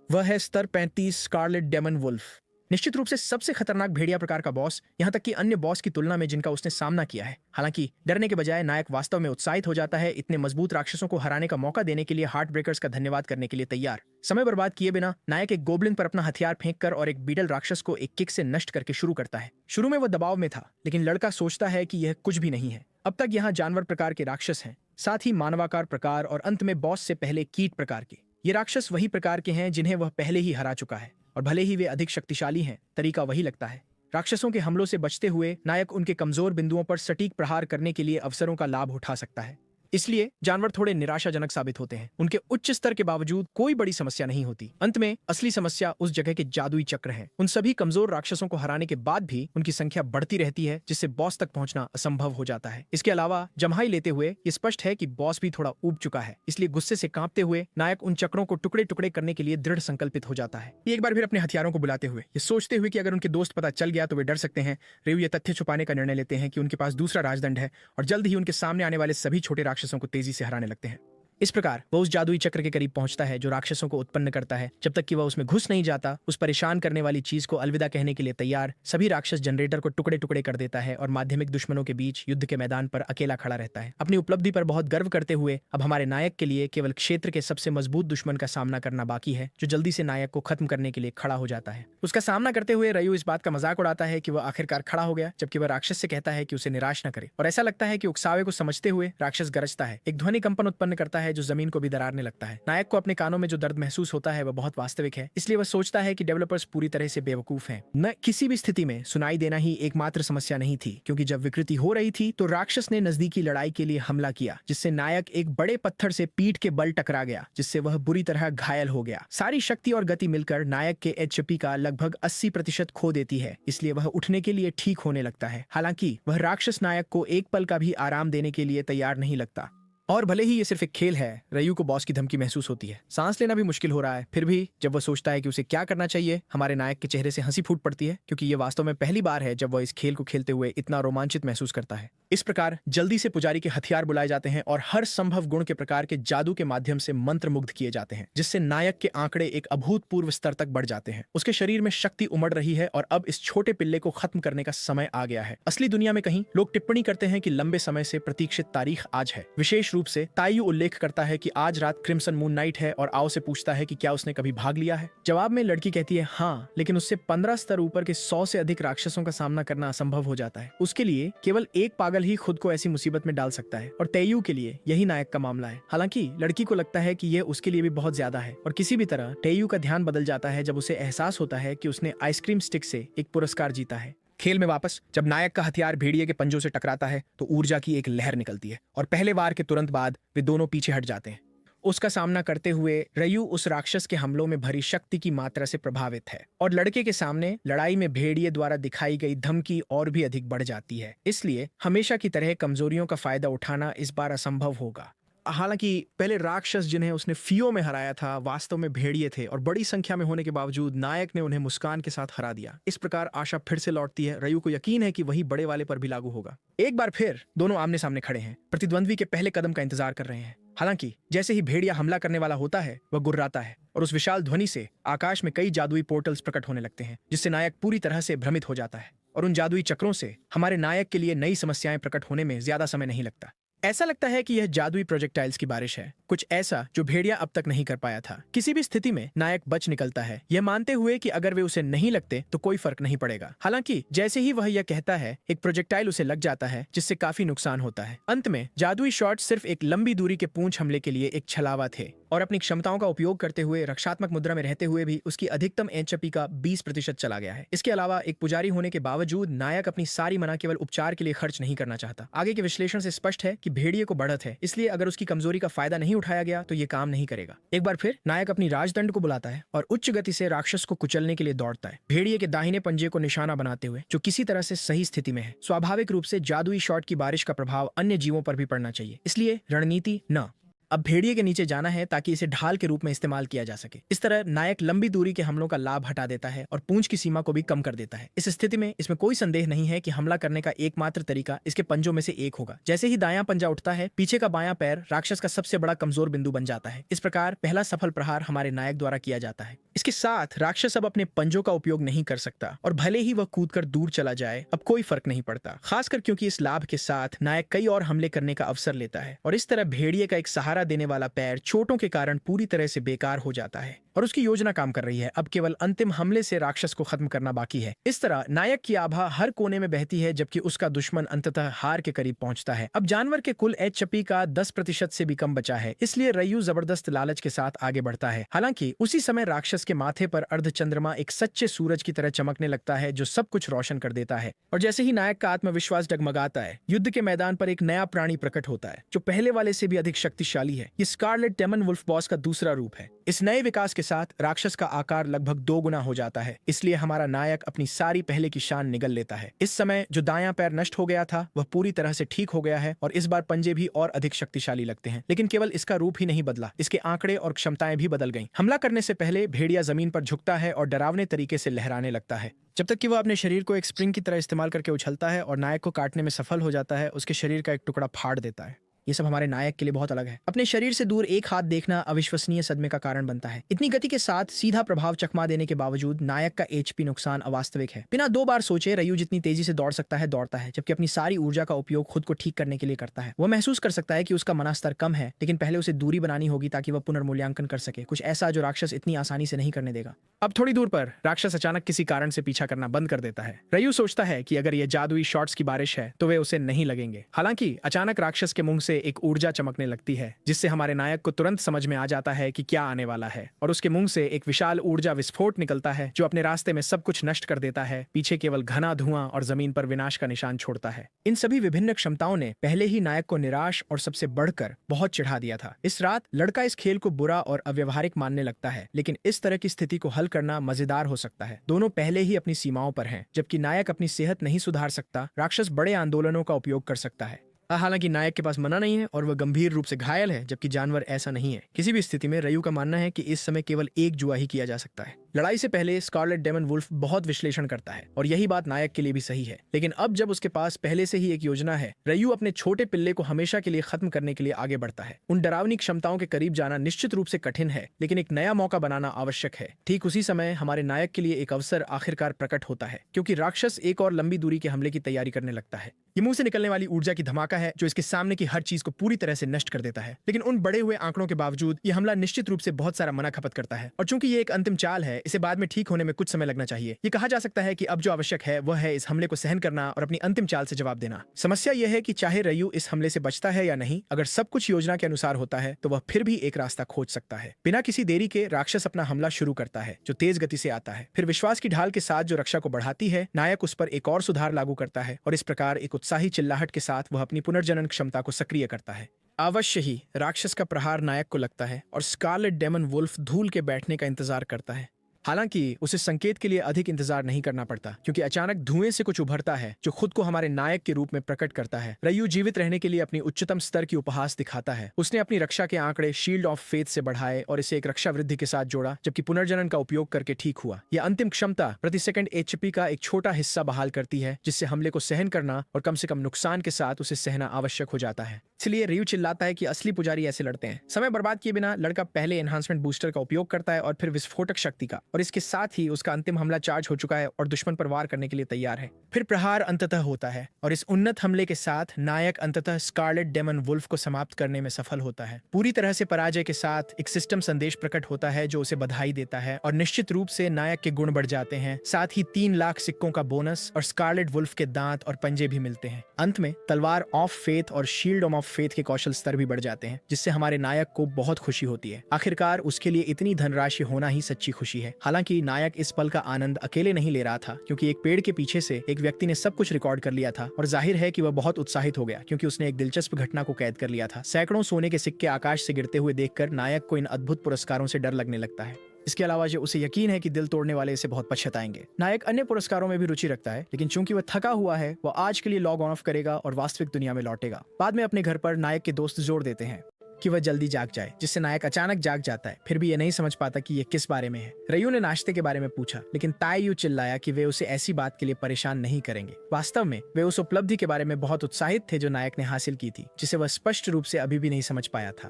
वह है स्तर 35 स्कारलेट डेमन वुल्फ। निश्चित रूप से सबसे खतरनाक भेड़िया प्रकार का बॉस, यहां तक कि अन्य बॉस की तुलना में जिनका उसने सामना किया है। हालांकि डरने के बजाय नायक वास्तव में उत्साहित हो जाता है, इतने मजबूत राक्षसों को हराने का मौका देने के लिए हार्ट ब्रेकर्स का धन्यवाद करने के लिए तैयार। समय बर्बाद किए बिना नायक एक गोब्लिन पर अपना हथियार फेंक कर और एक बीटल राक्षस को एक किक से नष्ट करके शुरू करता है। शुरू में वह दबाव में था, लेकिन लड़का सोचता है कि यह कुछ भी नहीं है। अब तक यहाँ जानवर प्रकार के राक्षस हैं, साथ ही मानवाकार प्रकार और अंत में बॉस से पहले कीट प्रकार के। ये राक्षस वही प्रकार के हैं जिन्हें वह पहले ही हरा चुका है, और भले ही वे अधिक शक्तिशाली हैं, तरीका वही लगता है। राक्षसों के हमलों से बचते हुए नायक उनके कमजोर बिंदुओं पर सटीक प्रहार करने के लिए अवसरों का लाभ उठा सकता है। इसलिए जानवर थोड़े निराशाजनक साबित होते हैं। उनके उच्च स्तर के बावजूद कोई बड़ी समस्या नहीं होती। अंत में असली समस्या उस जगह के जादुई चक्र है। उन सभी कमजोर राक्षसों को हराने के बाद भी उनकी संख्या बढ़ती रहती है, जिससे बॉस तक पहुंचना असंभव हो जाता है। इसके अलावा जम्हाई लेते हुए ये स्पष्ट है कि बॉस भी थोड़ा ऊब चुका है। इसलिए गुस्से से कांपते हुए नायक उन चक्रों को टुकड़े टुकड़े करने के लिए दृढ़ संकल्पित हो जाता है। एक बार फिर अपने हथियारों को बुलाते हुए, ये सोचते हुए कि अगर उनके दोस्त पता चल गया तो वे डर सकते हैं, रेयू ये तथ्य छुपाने का निर्णय लेते हैं कि उनके पास दूसरा राजदंड है, और जल्द ही उनके सामने आने वाले सभी छोटे राक्षसों को तेजी से हराने लगते हैं। इस प्रकार वह उस जादुई चक्र के करीब पहुंचता है जो राक्षसों को उत्पन्न करता है। जब तक कि वह उसमें घुस नहीं जाता, उस परेशान करने वाली चीज को अलविदा कहने के लिए तैयार, सभी राक्षस जनरेटर को टुकड़े टुकड़े कर देता है और माध्यमिक दुश्मनों के बीच युद्ध के मैदान पर अकेला खड़ा रहता है। अपनी उपलब्धि पर बहुत गर्व करते हुए अब हमारे नायक के लिए केवल क्षेत्र के सबसे मजबूत दुश्मन का सामना करना बाकी है, जो जल्दी से नायक को खत्म करने के लिए खड़ा हो जाता है। उसका सामना करते हुए रेयू इस बात का मजाक उड़ाता है कि वह आखिरकार खड़ा हो गया, जबकि वह राक्षस से कहता है कि उसे निराश न करे, और ऐसा लगता है कि उकसावे को समझते हुए राक्षस गरजता है। एक ध्वनि कंपन उत्पन्न करता है जो जमीन को भी दरारने लगता है। नायक को अपने कानों में जो दर्द महसूस होता है वह बहुत वास्तविक है, इसलिए वह सोचता है कि डेवलपर्स पूरी तरह से बेवकूफ हैं। न किसी भी स्थिति में सुनाई देना ही एकमात्र समस्या नहीं थी, क्योंकि जब विकृति हो रही थी तो राक्षस ने नजदीकी लड़ाई के लिए हमला किया, जिससे नायक एक बड़े पत्थर से पीठ के बल टकरा गया, जिससे वह बुरी तरह घायल हो गया। सारी शक्ति और गति मिलकर नायक के एचपी का लगभग 80% खो देती है, इसलिए वह उठने के लिए ठीक होने लगता है। हालांकि वह राक्षस नायक को एक पल का भी आराम देने के लिए तैयार नहीं लगता। और भले ही ये सिर्फ एक खेल है, रेयू को बॉस की धमकी महसूस होती है। सांस लेना भी मुश्किल हो रहा है। फिर भी जब वह सोचता है कि उसे क्या करना चाहिए, हमारे नायक के चेहरे से हंसी फूट पड़ती है, क्योंकि ये वास्तव में पहली बार है जब वह इस खेल को खेलते हुए इतना रोमांचित महसूस करता है। इस प्रकार जल्दी से पुजारी के हथियार बुलाए जाते हैं और हर संभव गुण के प्रकार के जादू के माध्यम से मंत्र मुग्ध किए जाते हैं, जिससे नायक के आंकड़े एक अभूतपूर्व स्तर तक बढ़ जाते हैं। उसके शरीर में शक्ति उमड़ रही है और अब इस छोटे पिल्ले को खत्म करने का समय आ गया है। असली दुनिया में कहीं लोग टिप्पणी करते हैं कि लंबे समय से प्रतीक्षित तारीख आज है। विशेष रूप से तायू उल्लेख करता है कि आज रात क्रिम्सन मून नाइट है और आओ से पूछता है कि क्या उसने कभी भाग लिया है। जवाब में लड़की कहती है हाँ, लेकिन उससे 15 स्तर ऊपर के 100 से अधिक राक्षसों का सामना करना असंभव हो जाता है। उसके लिए केवल एक पागल ही खुद को ऐसी मुसीबत में डाल सकता है, और तेयू के लिए यही नायक का मामला है। हालांकि लड़की को लगता है कि यह उसके लिए भी बहुत ज्यादा है, और किसी भी तरह तेयू का ध्यान बदल जाता है जब उसे एहसास होता है कि उसने आइसक्रीम स्टिक से एक पुरस्कार जीता है। खेल में वापस जब नायक का हथियार भेड़िए के पंजों से टकराता है तो ऊर्जा की एक लहर निकलती है, और पहले वार के तुरंत बाद वे दोनों पीछे हट जाते हैं। उसका सामना करते हुए रेयू उस राक्षस के हमलों में भरी शक्ति की मात्रा से प्रभावित है, और लड़के के सामने लड़ाई में भेड़िए द्वारा दिखाई गई धमकी और भी अधिक बढ़ जाती है। इसलिए हमेशा की तरह कमजोरियों का फायदा उठाना इस बार असंभव होगा। हालांकि पहले राक्षस जिन्हें उसने फियो में हराया था वास्तव में भेड़िए थे, और बड़ी संख्या में होने के बावजूद नायक ने उन्हें मुस्कान के साथ हरा दिया। इस प्रकार आशा फिर से लौटती है। रेयू को यकीन है कि वही बड़े वाले पर भी लागू होगा। एक बार फिर दोनों आमने सामने खड़े हैं, प्रतिद्वंद्वी के पहले कदम का इंतजार कर रहे हैं। हालांकि जैसे ही भेड़िया हमला करने वाला होता है वह गुर्राता है, और उस विशाल ध्वनि से आकाश में कई जादुई पोर्टल्स प्रकट होने लगते हैं, जिससे नायक पूरी तरह से भ्रमित हो जाता है। और उन जादुई चक्रों से हमारे नायक के लिए नई समस्याएं प्रकट होने में ज्यादा समय नहीं लगता। ऐसा लगता है कि यह जादुई प्रोजेक्टाइल्स की बारिश है, कुछ ऐसा जो भेड़िया अब तक नहीं कर पाया था। किसी भी स्थिति में नायक बच निकलता है, यह मानते हुए कि अगर वे उसे नहीं लगते तो कोई फर्क नहीं पड़ेगा। हालांकि जैसे ही वह यह कहता है, एक प्रोजेक्टाइल उसे लग जाता है, जिससे काफी नुकसान होता है। अंत में जादुई शॉट सिर्फ एक लंबी दूरी के पूंछ हमले के लिए एक छलावा थे, और अपनी क्षमताओं का उपयोग करते हुए रक्षात्मक मुद्रा में रहते हुए भी उसकी अधिकतम एचपी का 20% चला गया है। इसके अलावा एक पुजारी होने के बावजूद नायक अपनी सारी मना केवल उपचार के लिए खर्च नहीं करना चाहता। आगे के विश्लेषण से स्पष्ट है कि भेड़िए को बढ़त है, इसलिए अगर उसकी कमजोरी का फायदा नहीं उठाया गया तो ये काम नहीं करेगा। एक बार फिर नायक अपनी राजदंड को बुलाता है और उच्च गति से राक्षस को कुचलने के लिए दौड़ता है, भेड़िए के दाहिने पंजे को निशाना बनाते हुए, जो किसी तरह से सही स्थिति में है। स्वाभाविक रूप से जादुई शॉट की बारिश का प्रभाव अन्य जीवों पर भी पड़ना चाहिए, इसलिए रणनीति न। अब भेड़िए के नीचे जाना है ताकि इसे ढाल के रूप में इस्तेमाल किया जा सके। इस तरह नायक लंबी दूरी के हमलों का लाभ हटा देता है और पूंछ की सीमा को भी कम कर देता है। इस स्थिति में इसमें कोई संदेह नहीं है कि हमला करने का एकमात्र तरीका इसके पंजों में से एक होगा। जैसे ही दायां पंजा उठता है, पीछे का बायां पैर राक्षस का सबसे बड़ा कमजोर बिंदु बन जाता है। इस प्रकार पहला सफल प्रहार हमारे नायक द्वारा किया जाता है। इसके साथ राक्षस अब अपने पंजों का उपयोग नहीं कर सकता और भले ही वह कूदकर दूर चला जाए, अब कोई फर्क नहीं पड़ता, खासकर क्योंकि इस लाभ के साथ नायक कई और हमले करने का अवसर लेता है और इस तरह भेड़िए का एक सहारा देने वाला पैर चोटों के कारण पूरी तरह से बेकार हो जाता है और उसकी योजना काम कर रही है। अब केवल अंतिम हमले से राक्षस को खत्म करना बाकी है। इस तरह नायक की आभा हर कोने में बहती है जबकि उसका दुश्मन अंततः हार के करीब पहुंचता है। अब जानवर के कुल एचपी का 10% से भी कम बचा है, इसलिए रय्यू जबरदस्त लालच के साथ आगे बढ़ता है। हालांकि उसी समय राक्षस के माथे पर अर्धचंद्रमा एक सच्चे सूरज की तरह चमकने लगता है जो सब कुछ रोशन कर देता है। और जैसे ही नायक का आत्मविश्वास डगमगाता है, युद्ध के मैदान पर एक नया प्राणी प्रकट होता है जो पहले वाले से भी अधिक शक्तिशाली है। ये स्कारलेट डेमन वुल्फ बॉस का दूसरा रूप है। इस नए विकास के साथ राक्षस का आकार लगभग 2 गुना हो जाता है, इसलिए हमारा नायक अपनी सारी पहले की शान निगल लेता है। इस समय जो दायां पैर नष्ट हो गया था वह पूरी तरह से ठीक हो गया है और इस बार पंजे भी और अधिक शक्तिशाली लगते हैं। लेकिन केवल इसका रूप ही नहीं बदला, इसके आंकड़े और क्षमताएं भी बदल गईं। हमला करने से पहले भेड़िया जमीन पर झुकता है और डरावने तरीके से लहराने लगता है। जब तक कि वह अपने शरीर को एक स्प्रिंग की तरह इस्तेमाल करके उछलता है और नायक को काटने में सफल हो जाता है, उसके शरीर का एक टुकड़ा फाड़ देता है। ये सब हमारे नायक के लिए बहुत अलग है। अपने शरीर से दूर एक हाथ देखना अविश्वसनीय सदमे का कारण बनता है। इतनी गति के साथ सीधा प्रभाव चकमा देने के बावजूद नायक का एचपी नुकसान अवास्तविक है। बिना 2 बार सोचे रय्यू जितनी तेजी से दौड़ सकता है दौड़ता है, जबकि अपनी सारी ऊर्जा का उपयोग खुद को ठीक करने के लिए करता है। वह महसूस कर सकता है कि उसका मना स्तर कम है, लेकिन पहले उसे दूरी बनानी होगी ताकि वह पुनर्मूल्यांकन कर सके, कुछ ऐसा जो राक्षस इतनी आसानी से नहीं करने देगा। अब थोड़ी दूर पर राक्षस अचानक किसी कारण से पीछा करना बंद कर देता है। रय्यू सोचता है कि अगर यह जादुई शॉट्स की बारिश है तो वे उसे नहीं लगेंगे। हालांकि अचानक राक्षस के मुंह से एक ऊर्जा चमकने लगती है जिससे हमारे नायक को तुरंत समझ में आ जाता है कि क्या आने वाला है और उसके मुंह से एक विशाल ऊर्जा विस्फोट निकलता है जो अपने रास्ते में सब कुछ नष्ट कर देता है। पीछे केवल घना धुआं और जमीन पर विनाश का निशान छोड़ता है। इन सभी विभिन्न क्षमताओं ने पहले ही नायक को निराश और सबसे बढ़कर बहुत चिढ़ा दिया था। इस रात लड़का इस खेल को बुरा और अव्यवहारिक मानने लगता है, लेकिन इस तरह की स्थिति को हल करना मजेदार हो सकता है। दोनों पहले ही अपनी सीमाओं पर हैं। जबकि नायक अपनी सेहत नहीं सुधार सकता, राक्षस बड़े आंदोलनों का उपयोग कर सकता है। हालांकि नायक के पास मना नहीं है और वह गंभीर रूप से घायल है, जबकि जानवर ऐसा नहीं है। किसी भी स्थिति में रय्यू का मानना है कि इस समय केवल एक जुआ ही किया जा सकता है। लड़ाई से पहले स्कारलेट डेमन वुल्फ बहुत विश्लेषण करता है और यही बात नायक के लिए भी सही है। लेकिन अब जब उसके पास पहले से ही एक योजना है, रय्यू अपने छोटे पिल्ले को हमेशा के लिए खत्म करने के लिए आगे बढ़ता है। उन डरावनी क्षमताओं के करीब जाना निश्चित रूप से कठिन है, लेकिन एक नया मौका बनाना आवश्यक है। ठीक उसी समय हमारे नायक के लिए एक अवसर आखिरकार प्रकट होता है, क्योंकि राक्षस एक और लंबी दूरी के हमले की तैयारी करने लगता है। ये मुंह से निकलने वाली ऊर्जा की धमाका है जो इसके सामने की हर चीज को पूरी तरह से नष्ट कर देता है। लेकिन उन बढ़े हुए आंकड़ों के बावजूद ये हमला निश्चित रूप से बहुत सारा मना खपत करता है और चूंकि ये एक अंतिम चाल है, इसे बाद में ठीक होने में कुछ समय लगना चाहिए। ये कहा जा सकता है कि अब जो आवश्यक है वह है इस हमले को सहन करना और अपनी अंतिम चाल से जवाब देना। समस्या यह है कि चाहे रय्यू इस हमले से बचता है या नहीं, अगर सब कुछ योजना के अनुसार होता है तो वह फिर भी एक रास्ता खोज सकता है। बिना किसी देरी के राक्षस अपना हमला शुरू करता है जो तेज गति से आता है। फिर विश्वास की ढाल के साथ जो रक्षा को बढ़ाती है, नायक उस पर एक और सुधार लागू करता है और इस प्रकार एक उत्साही चिल्लाहट के साथ वह अपनी पुनर्जनन क्षमता को सक्रिय करता है। अवश्य ही राक्षस का प्रहार नायक को लगता है और स्कारलेट डेमन वुल्फ धूल के बैठने का इंतजार करता है। हालांकि उसे संकेत के लिए अधिक इंतजार नहीं करना पड़ता, क्योंकि अचानक धुएं से कुछ उभरता है जो खुद को हमारे नायक के रूप में प्रकट करता है। रय्यू जीवित रहने के लिए अपनी उच्चतम स्तर की उपहास दिखाता है। उसने अपनी रक्षा के आंकड़े शील्ड ऑफ फेथ से बढ़ाए और इसे एक रक्षा वृद्धि के साथ जोड़ा, जबकि पुनर्जनन का उपयोग करके ठीक हुआ। यह अंतिम क्षमता प्रति सेकंड एचपी का एक छोटा हिस्सा बहाल करती है, जिससे हमले को सहन करना और कम से कम नुकसान के साथ उसे सहना आवश्यक हो जाता है। इसलिए रय्यू चिल्लाता है कि असली पुजारी ऐसे लड़ते हैं। समय बर्बाद किए बिना लड़का पहले एनहांसमेंट बूस्टर का उपयोग करता है और फिर विस्फोटक शक्ति का, और इसके साथ ही उसका अंतिम हमला चार्ज हो चुका है और दुश्मन पर वार करने के लिए तैयार है। फिर प्रहार अंततः होता है और इस उन्नत हमले के साथ नायक अंततः स्कारलेट डेमन वुल्फ को समाप्त करने में सफल होता है। पूरी तरह से पराजय के साथ एक सिस्टम संदेश प्रकट होता है जो उसे बधाई देता है और निश्चित रूप से नायक के गुण बढ़ जाते हैं। साथ ही 3 लाख सिक्कों का बोनस और स्कारलेट वुल्फ के दांत और पंजे भी मिलते हैं। अंत में तलवार ऑफ फेथ और शील्ड ऑफ फेथ के कौशल स्तर भी बढ़ जाते हैं, जिससे हमारे नायक को बहुत खुशी होती है। आखिरकार उसके लिए इतनी धनराशि होना ही सच्ची खुशी है। हालांकि नायक इस पल का आनंद अकेले नहीं ले रहा था, क्योंकि एक पेड़ के पीछे से एक व्यक्ति ने सब कुछ रिकॉर्ड कर लिया था और जाहिर है कि वह बहुत उत्साहित हो गया, क्योंकि उसने एक दिलचस्प घटना को कैद कर लिया था। सैकड़ों सोने के सिक्के आकाश से गिरते हुए देखकर नायक को इन अद्भुत पुरस्कारों से डर लगने लगता है। इसके अलावा जो उसे यकीन है कि दिल तोड़ने वाले इसे बहुत पछताएंगे। नायक अन्य पुरस्कारों में भी रुचि रखता है, लेकिन चूंकि वह थका हुआ है, वह आज के लिए लॉग ऑन ऑफ करेगा और वास्तविक दुनिया में लौटेगा। बाद में अपने घर पर नायक के दोस्त जोर देते हैं कि वह जल्दी जाग जाए, जिससे नायक अचानक जाग जाता है, फिर भी ये नहीं समझ पाता कि ये किस बारे में है। रयू ने नाश्ते के बारे में पूछा, लेकिन ताईयू चिल्लाया कि वे उसे ऐसी बात के लिए परेशान नहीं करेंगे। वास्तव में वे उस उपलब्धि के बारे में बहुत उत्साहित थे जो नायक ने हासिल की थी, जिसे वह स्पष्ट रूप से अभी भी नहीं समझ पाया था।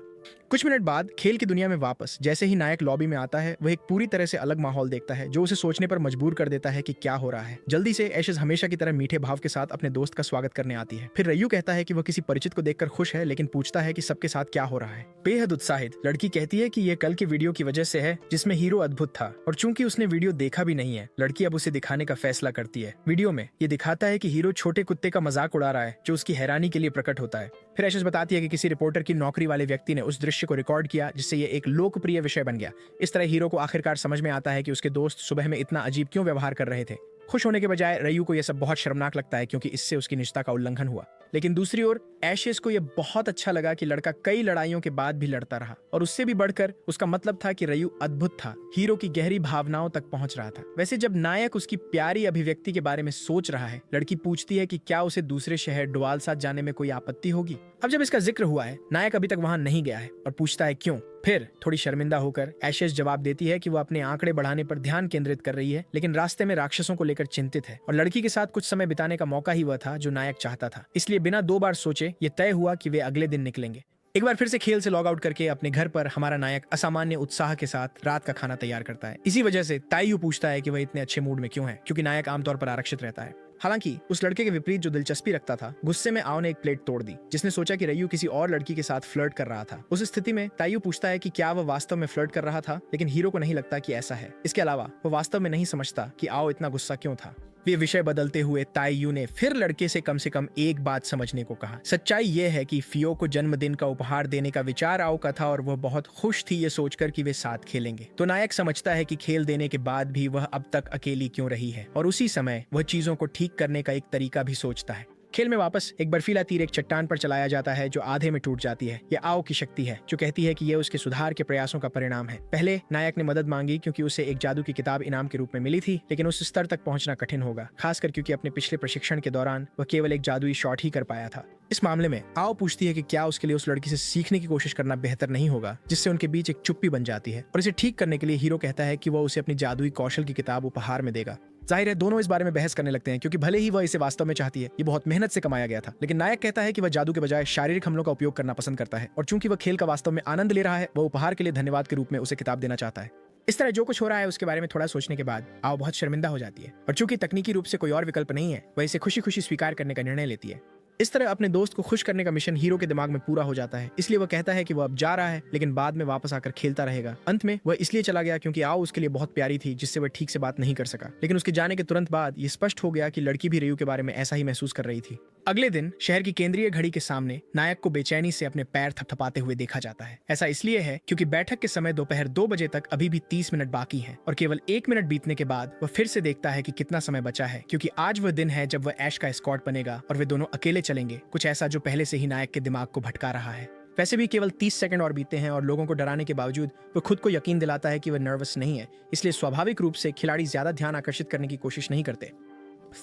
कुछ मिनट बाद खेल की दुनिया में वापस जैसे ही नायक लॉबी में आता है, वह एक पूरी तरह से अलग माहौल देखता है जो उसे सोचने पर मजबूर कर देता है कि क्या हो रहा है। जल्दी से एशेज हमेशा की तरह मीठे भाव के साथ अपने दोस्त का स्वागत करने आती है। फिर रयू कहता है कि वह किसी परिचित को देखकर खुश है, लेकिन पूछता है कि सबके साथ क्या हो रहा है। बेहद उत्साहित लड़की कहती है कि यह कल की वीडियो की वजह से है जिसमें हीरो अद्भुत था, और चूंकि उसने वीडियो देखा भी नहीं है, लड़की अब उसे दिखाने का फैसला करती है। वीडियो में ये दिखाता है कि हीरो छोटे कुत्ते का मजाक उड़ा रहा है, जो उसकी हैरानी के लिए प्रकट होता है। फिर एशेज बताती है कि किसी रिपोर्टर की नौकरी वाले व्यक्ति ने उस दृश्य को रिकॉर्ड किया, जिससे ये एक लोकप्रिय विषय बन गया। इस तरह हीरो को आखिरकार समझ में आता है कि उसके दोस्त सुबह में इतना अजीब क्यों व्यवहार कर रहे थे। खुश होने के बजाय रयू को यह सब बहुत शर्मनाक लगता है, क्योंकि इससे उसकी निजता का उल्लंघन हुआ। लेकिन दूसरी ओर एशेज को यह बहुत अच्छा लगा कि लड़का कई लड़ाइयों के बाद भी लड़ता रहा, और उससे भी बढ़कर उसका मतलब था कि रयू अद्भुत था, हीरो की गहरी भावनाओं तक पहुंच रहा था। वैसे जब नायक उसकी प्यारी अभिव्यक्ति के बारे में सोच रहा है, लड़की पूछती है कि क्या उसे दूसरे शहर डुआल साथ जाने में कोई आपत्ति होगी। अब जब इसका जिक्र हुआ है, नायक अभी तक वहां नहीं गया है और पूछता है क्यों। फिर थोड़ी शर्मिंदा होकर एशेज जवाब देती है कि वो अपने आंकड़े बढ़ाने पर ध्यान केंद्रित कर रही है, लेकिन रास्ते में राक्षसों को लेकर चिंतित है, और लड़की के साथ कुछ समय बिताने का मौका ही वह था जो नायक चाहता था। इसलिए बिना 2 बार सोचे ये तय हुआ कि वे अगले दिन निकलेंगे। एक बार फिर से खेल से लॉग आउट करके अपने घर पर हमारा नायक असामान्य उत्साह के साथ रात का खाना तैयार करता है। इसी वजह से ताईयू पूछता है कि वह इतने अच्छे मूड में क्यों है, क्योंकि नायक आमतौर पर आरक्षित रहता है। हालांकि उस लड़के के विपरीत जो दिलचस्पी रखता था, गुस्से में आओ ने एक प्लेट तोड़ दी, जिसने सोचा कि रयू किसी और लड़की के साथ फ्लर्ट कर रहा था। उस स्थिति में ताईयू पूछता है कि क्या वह वास्तव में फ्लर्ट कर रहा था, लेकिन हीरो को नहीं लगता कि ऐसा है। इसके अलावा वह वास्तव में नहीं समझता कि आओ इतना गुस्सा क्यों था। वे विषय बदलते हुए ताईयू ने फिर लड़के से कम एक बात समझने को कहा। सच्चाई यह है कि फियो को जन्मदिन का उपहार देने का विचार आओ का था, और वह बहुत खुश थी ये सोचकर कि वे साथ खेलेंगे। तो नायक समझता है कि खेल देने के बाद भी वह अब तक अकेली क्यों रही है, और उसी समय वह चीजों को ठीक करने का एक तरीका भी सोचता है। खेल में वापस एक बर्फीला तीर एक चट्टान पर चलाया जाता है जो आधे में टूट जाती है। यह आओ की शक्ति है जो कहती है कि यह उसके सुधार के प्रयासों का परिणाम है। पहले नायक ने मदद मांगी क्योंकि उसे एक जादू की किताब इनाम के रूप में मिली थी, लेकिन उस स्तर तक पहुंचना कठिन होगा, खासकर क्योंकि अपने पिछले प्रशिक्षण के दौरान वह केवल एक जादुई शॉट ही कर पाया था। इस मामले में आओ पूछती है कि क्या उसके लिए उस लड़की से सीखने की कोशिश करना बेहतर नहीं होगा, जिससे उनके बीच एक चुप्पी बन जाती है। और इसे ठीक करने के लिए हीरो कहता है कि वह उसे अपनी जादुई कौशल की किताब उपहार में देगा। जाहिर है दोनों इस बारे में बहस करने लगते हैं, क्योंकि भले ही वह इसे वास्तव में चाहती है, ये बहुत मेहनत से कमाया गया था, लेकिन नायक कहता है कि वह जादू के बजाय शारीरिक हमलों का उपयोग करना पसंद करता है, और चूंकि वह खेल का वास्तव में आनंद ले रहा है, वह उपहार के लिए धन्यवाद के रूप में उसे किताब देना चाहता है। इस तरह जो कुछ हो रहा है उसके बारे में थोड़ा सोचने के बाद आओ बहुत शर्मिंदा हो जाती है, और चूंकि तकनीकी रूप से कोई और विकल्प नहीं है, वह इसे खुशी खुशी स्वीकार करने का निर्णय लेती है। इस तरह अपने दोस्त को खुश करने का मिशन हीरो के दिमाग में पूरा हो जाता है, इसलिए वह कहता है कि वह अब जा रहा है, लेकिन बाद में वापस आकर खेलता रहेगा। अंत में वह इसलिए चला गया क्योंकि आओ उसके लिए बहुत प्यारी थी, जिससे वह ठीक से बात नहीं कर सका। लेकिन उसके जाने के तुरंत बाद ये स्पष्ट हो गया कि लड़की भी रयू के बारे में ऐसा ही महसूस कर रही थी। अगले दिन शहर की केंद्रीय घड़ी के सामने नायक को बेचैनी से अपने पैर थपथपाते हुए देखा जाता है। ऐसा इसलिए है क्योंकि बैठक के समय दोपहर 2 बजे तक अभी भी 30 मिनट बाकी हैं, और केवल 1 मिनट बीतने के बाद वह फिर से देखता है कि कितना समय बचा है, क्योंकि आज वह दिन है जब वह ऐश का एस्कॉर्ट बनेगा और वे दोनों अकेले चलेंगे, कुछ ऐसा जो पहले से ही नायक के दिमाग को भटका रहा है। वैसे भी केवल 30 सेकंड और बीते हैं, और लोगों को डराने के बावजूद वह खुद को यकीन दिलाता है कि वह नर्वस नहीं है, इसलिए स्वाभाविक रूप से खिलाड़ी ज्यादा ध्यान आकर्षित करने की कोशिश नहीं करते।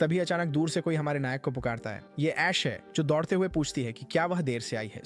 तभी अचानक दूर से कोई हमारे नायक को पुकारता है। ये ऐश है जो दौड़ते हुए पूछती है कि क्या वह देर से आई है।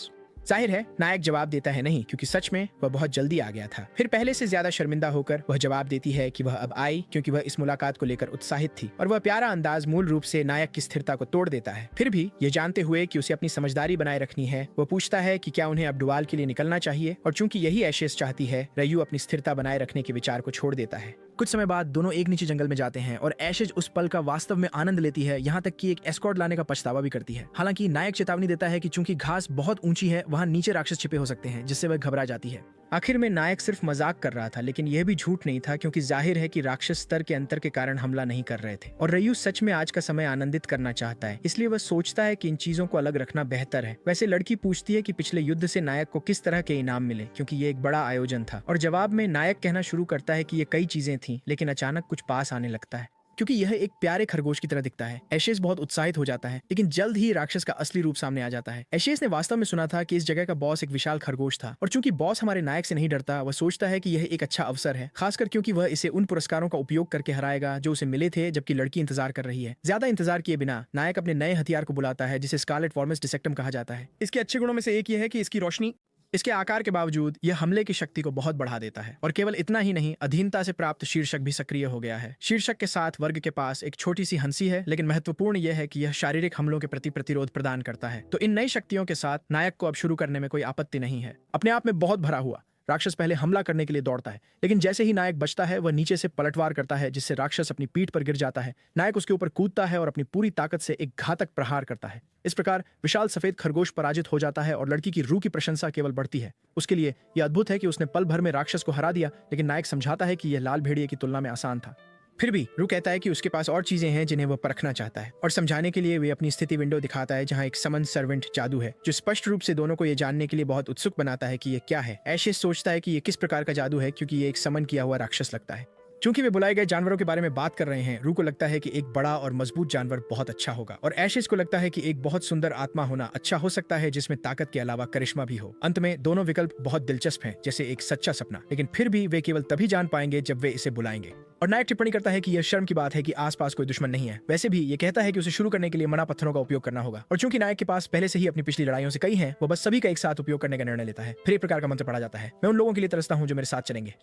जाहिर है नायक जवाब देता है नहीं, क्योंकि सच में वह बहुत जल्दी आ गया था। फिर पहले से ज्यादा शर्मिंदा होकर वह जवाब देती है कि वह अब आई क्योंकि वह इस मुलाकात को लेकर उत्साहित थी, और वह प्यारा अंदाज मूल रूप से नायक की स्थिरता को तोड़ देता है। फिर भी ये जानते हुए कि उसे अपनी समझदारी बनाए रखनी है, वह पूछता है कि क्या उन्हें अब डुआल के लिए निकलना चाहिए, और चूंकि यही एशेज चाहती है, रयू अपनी स्थिरता बनाए रखने के विचार को छोड़ देता है। कुछ समय बाद दोनों एक नीचे जंगल में जाते हैं, और एशेज उस पल का वास्तव में आनंद लेती है, यहाँ तक कि एक एस्कॉर्ट लाने का पछतावा भी करती है। हालांकि नायक चेतावनी देता है कि चूंकि घास बहुत ऊंची है, वहाँ नीचे राक्षस छिपे हो सकते हैं, जिससे वह घबरा जाती है। आखिर में नायक सिर्फ मजाक कर रहा था, लेकिन यह भी झूठ नहीं था, क्योंकि जाहिर है कि राक्षस स्तर के अंतर के कारण हमला नहीं कर रहे थे, और रयू सच में आज का समय आनंदित करना चाहता है, इसलिए वह सोचता है कि इन चीजों को अलग रखना बेहतर है। वैसे लड़की पूछती है कि पिछले युद्ध से नायक को किस तरह के इनाम मिले, क्योंकि ये एक बड़ा आयोजन था, और जवाब में नायक कहना शुरू करता है कि ये कई चीजें थी, लेकिन अचानक कुछ पास आने लगता है, क्योंकि यह एक प्यारे खरगोश की तरह दिखता है। एशेज बहुत उत्साहित हो जाता है, लेकिन जल्द ही राक्षस का असली रूप सामने आ जाता है। एशेज ने वास्तव में सुना था कि इस जगह का बॉस एक विशाल खरगोश था, और चूंकि बॉस हमारे नायक से नहीं डरता, वह सोचता है कि यह एक अच्छा अवसर है, खासकर क्योंकि वह इसे उन पुरस्कारों का उपयोग करके हराएगा जो उसे मिले थे जबकि लड़की इंतजार कर रही है। ज्यादा इंतजार किए बिना नायक अपने नए हथियार को बुलाता है, जिसे स्कारलेट वॉर्मस डिसेक्टम कहा जाता है। इसके अच्छे गुणों में से एक यह है कि इसकी रोशनी इसके आकार के बावजूद यह हमले की शक्ति को बहुत बढ़ा देता है और केवल इतना ही नहीं, अधीनता से प्राप्त शीर्षक भी सक्रिय हो गया है। शीर्षक के साथ वर्ग के पास एक छोटी सी हंसी है, लेकिन महत्वपूर्ण यह है कि यह शारीरिक हमलों के प्रति प्रतिरोध प्रदान करता है। तो इन नई शक्तियों के साथ नायक को अब शुरू करने में कोई आपत्ति नहीं है। अपने आप में बहुत भरा हुआ राक्षस पहले हमला करने के लिए दौड़ता है, लेकिन जैसे ही नायक बचता है वह नीचे से पलटवार करता है, जिससे राक्षस अपनी पीठ पर गिर जाता है। नायक उसके ऊपर कूदता है और अपनी पूरी ताकत से एक घातक प्रहार करता है। इस प्रकार विशाल सफेद खरगोश पराजित हो जाता है और लड़की की रूह की प्रशंसा केवल बढ़ती है। उसके लिए यह अद्भुत है कि उसने पल भर में राक्षस को हरा दिया, लेकिन नायक समझाता है कि यह लाल भेड़िए की तुलना में आसान था। फिर भी रू कहता है कि उसके पास और चीजें हैं जिन्हें वह परखना चाहता है, और समझाने के लिए वे अपनी स्थिति विंडो दिखाता है जहां एक समन सर्वेंट जादू है, जो स्पष्ट रूप से दोनों को यह जानने के लिए बहुत उत्सुक बनाता है कि यह क्या है। एशेस सोचता है कि यह किस प्रकार का जादू है, क्योंकि यह एक समन किया हुआ राक्षस लगता है। चूंकि वे बुलाए गए जानवरों के बारे में बात कर रहे हैं, रू को लगता है कि एक बड़ा और मजबूत जानवर बहुत अच्छा होगा, और एशेस को लगता है कि एक बहुत सुंदर आत्मा होना अच्छा हो सकता है जिसमें ताकत के अलावा करिश्मा भी हो। अंत में दोनों विकल्प बहुत दिलचस्प हैं, जैसे एक सच्चा सपना, लेकिन फिर भी वे केवल तभी जान पाएंगे जब वे इसे बुलाएंगे। और नायक टिप्पणी करता है कि यह शर्म की बात है कि आसपास कोई दुश्मन नहीं है। वैसे भी ये कहता है कि उसे शुरू करने के लिए मना पत्थरों का उपयोग करना होगा, और चूंकि नायक के पास पहले से ही अपनी पिछली लड़ाइयों से कई हैं, वो बस सभी का एक साथ उपयोग करने का निर्णय लेता है। फिर एक प्रकार का मंत्र पढ़ा जाता है, मैं उन लोगों के लिए तरसता हूँ जो मेरे साथ चलेंगे।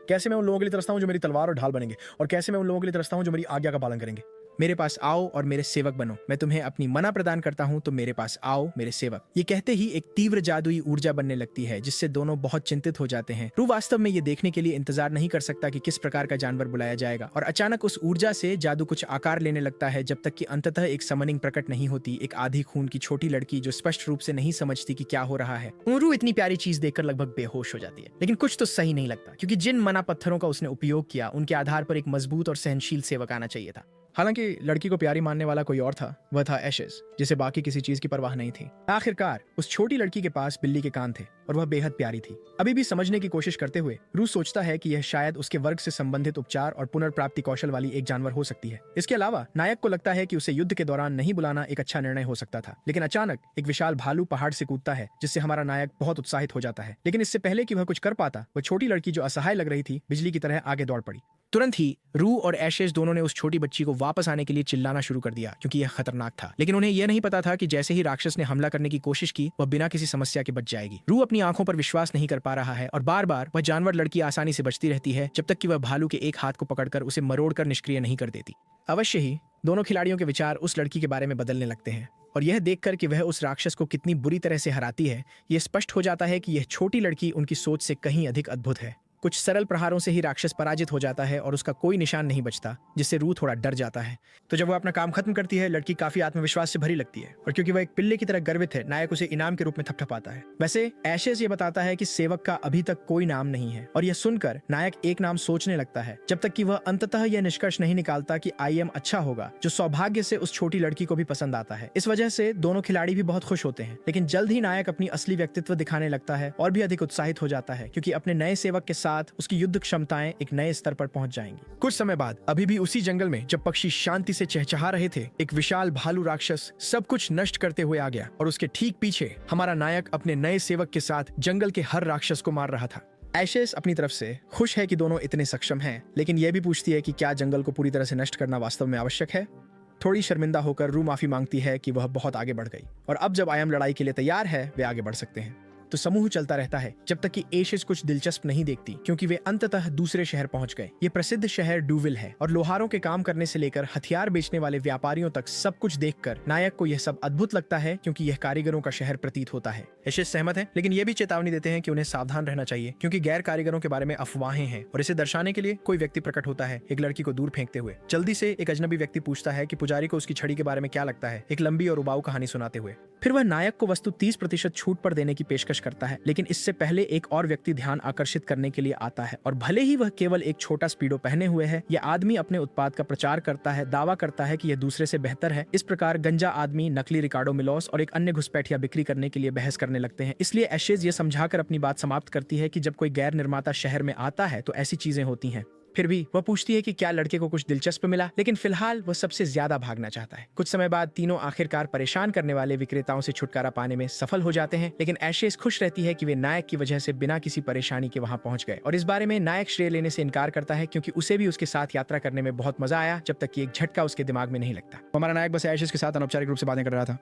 कैसे मैं उन लोगों के लिए तरसता हूँ जो मेरी तलवार और ढाल बनेंगे, और कैसे मैं उन लोगों के लिए तरसता हूँ जो मेरी आज्ञा का पालन करेंगे। मेरे पास आओ और मेरे सेवक बनो, मैं तुम्हें अपनी मना प्रदान करता हूं, तो मेरे पास आओ मेरे सेवक। ये कहते ही एक तीव्र जादुई ऊर्जा बनने लगती है, जिससे दोनों बहुत चिंतित हो जाते हैं। रू वास्तव में ये देखने के लिए इंतजार नहीं कर सकता कि किस प्रकार का जानवर बुलाया जाएगा, और अचानक उस ऊर्जा से जादू कुछ आकार लेने लगता है, जब तक कि अंततः एक समनिंग प्रकट नहीं होती। एक आधी खून की छोटी लड़की जो स्पष्ट रूप से नहीं समझती कि क्या हो रहा है। रू इतनी प्यारी चीज देखकर लगभग बेहोश हो जाती है, लेकिन कुछ तो सही नहीं लगता, क्योंकि जिन मना पत्थरों का उसने उपयोग किया उनके आधार पर एक मजबूत और सहनशील सेवक आना चाहिए था। हालांकि लड़की को प्यारी मानने वाला कोई और था, वह था एशेस, जिसे बाकी किसी चीज की परवाह नहीं थी। आखिरकार उस छोटी लड़की के पास बिल्ली के कान थे और वह बेहद प्यारी थी। अभी भी समझने की कोशिश करते हुए रूस सोचता है कि यह शायद उसके वर्ग से संबंधित उपचार और पुनर्प्राप्ति कौशल वाली एक जानवर हो सकती है। इसके अलावा नायक को लगता है कि उसे युद्ध के दौरान नहीं बुलाना एक अच्छा निर्णय हो सकता था, लेकिन अचानक एक विशाल भालू पहाड़ से कूदता है, जिससे हमारा नायक बहुत उत्साहित हो जाता है। लेकिन इससे पहले कि वह कुछ कर पाता, वह छोटी लड़की जो असहाय लग रही थी बिजली की तरह आगे दौड़ पड़ी। तुरंत ही रू और एशेस दोनों ने उस छोटी बच्ची को वापस आने के लिए चिल्लाना शुरू कर दिया, क्योंकि यह खतरनाक था। लेकिन उन्हें यह नहीं पता था कि जैसे ही राक्षस ने हमला करने की कोशिश की, वह बिना किसी समस्या के बच जाएगी। रू अपनी आंखों पर विश्वास नहीं कर पा रहा है, और बार बार वह जानवर लड़की आसानी से बचती रहती है, जब तक कि वह भालू के एक हाथ को पकड़कर उसे मरोड़कर निष्क्रिय नहीं कर देती। अवश्य ही दोनों खिलाड़ियों के विचार उस लड़की के बारे में बदलने लगते हैं, और यह देखकर कि वह उस राक्षस को कितनी बुरी तरह से हराती है, यह स्पष्ट हो जाता है कि यह छोटी लड़की उनकी सोच से कहीं अधिक अद्भुत है। कुछ सरल प्रहारों से ही राक्षस पराजित हो जाता है और उसका कोई निशान नहीं बचता, जिससे रू थोड़ा डर जाता है। तो जब वह अपना काम खत्म करती है, लड़की काफी आत्मविश्वास से भरी लगती है, और क्योंकि वह एक पिल्ले की तरह गर्वित है, नायक उसे इनाम के रूप में थपथपाता है। वैसे एशेस ये बताता है कि सेवक का अभी तक कोई नाम नहीं है, और यह सुनकर नायक एक नाम सोचने लगता है, जब तक कि वह अंततः यह निष्कर्ष नहीं निकालता कि आई एम अच्छा होगा, जो सौभाग्य से उस छोटी लड़की को भी पसंद आता है। इस वजह से दोनों खिलाड़ी भी बहुत खुश होते हैं, लेकिन जल्द ही नायक अपनी असली व्यक्तित्व दिखाने लगता है और भी अधिक उत्साहित हो जाता है, क्योंकि अपने नए सेवक के साथ उसकी युद्ध क्षमताएं एक नए स्तर पर पहुंच जाएंगी। कुछ समय बाद, अभी भी उसी जंगल में जब पक्षी शांति से चहचहा रहे थे, एक विशाल भालू राक्षस सब कुछ नष्ट करते हुए आ गया, और उसके ठीक पीछे हमारा नायक अपने नए सेवक के साथ जंगल के हर राक्षस को मार रहा था। एशेस अपनी तरफ से खुश है कि दोनों इतने सक्षम हैं, लेकिन यह भी पूछती है कि क्या जंगल को पूरी तरह से नष्ट करना वास्तव में आवश्यक है। थोड़ी शर्मिंदा होकर रू माफी मांगती है कि वह बहुत आगे बढ़ गई, और अब जब आयम लड़ाई के लिए तैयार है, वे आगे बढ़ सकते हैं। तो समूह चलता रहता है जब तक कि एशेस कुछ दिलचस्प नहीं देखती, क्योंकि वे अंततः दूसरे शहर पहुंच गए। ये प्रसिद्ध शहर डूविल है, और लोहारों के काम करने से लेकर हथियार बेचने वाले व्यापारियों तक सब कुछ देखकर नायक को यह सब अद्भुत लगता है, क्योंकि यह कारीगरों का शहर प्रतीत होता है। एशेस सहमत है, लेकिन यह भी चेतावनी देते हैं कि उन्हें सावधान रहना चाहिए, क्योंकि गैर कारीगरों के बारे में अफवाहें हैं, और इसे दर्शाने के लिए कोई व्यक्ति प्रकट होता है, एक लड़की को दूर फेंकते हुए। जल्दी से एक अजनबी व्यक्ति पूछता है कि पुजारी को उसकी छड़ी के बारे में क्या लगता है, एक लंबी और उबाऊ कहानी सुनाते हुए। फिर वह नायक को वस्तु 30% छूट पर देने की पेशकश करता है, लेकिन इससे पहले एक और व्यक्ति ध्यान आकर्षित करने के लिए आता है, और भले ही वह केवल एक छोटा स्पीडो पहने हुए है, यह आदमी अपने उत्पाद का प्रचार करता है, दावा करता है कि यह दूसरे से बेहतर है। इस प्रकार गंजा आदमी, नकली रिकार्डो मिलोस और एक अन्य घुसपैठिया बिक्री करने के लिए बहस करने लगते हैं। इसलिए एशेस ये समझाकर अपनी बात समाप्त करती है कि जब कोई गैर निर्माता शहर में आता है तो ऐसी चीजें होती हैं। फिर भी वह पूछती है कि क्या लड़के को कुछ दिलचस्प मिला, लेकिन फिलहाल वह सबसे ज्यादा भागना चाहता है। कुछ समय बाद तीनों आखिरकार परेशान करने वाले विक्रेताओं से छुटकारा पाने में सफल हो जाते हैं, लेकिन एशेस खुश रहती है कि वे नायक की वजह से बिना किसी परेशानी के वहां पहुंच गए, और इस बारे में नायक श्रेय लेने से इनकार करता है, क्योंकि उसे भी उसके साथ यात्रा करने में बहुत मजा आया, जब तक कि एक झटका उसके दिमाग में नहीं लगता। हमारा नायक बस एशेस के साथ अनौपचारिक रूप से बातें कर रहा था।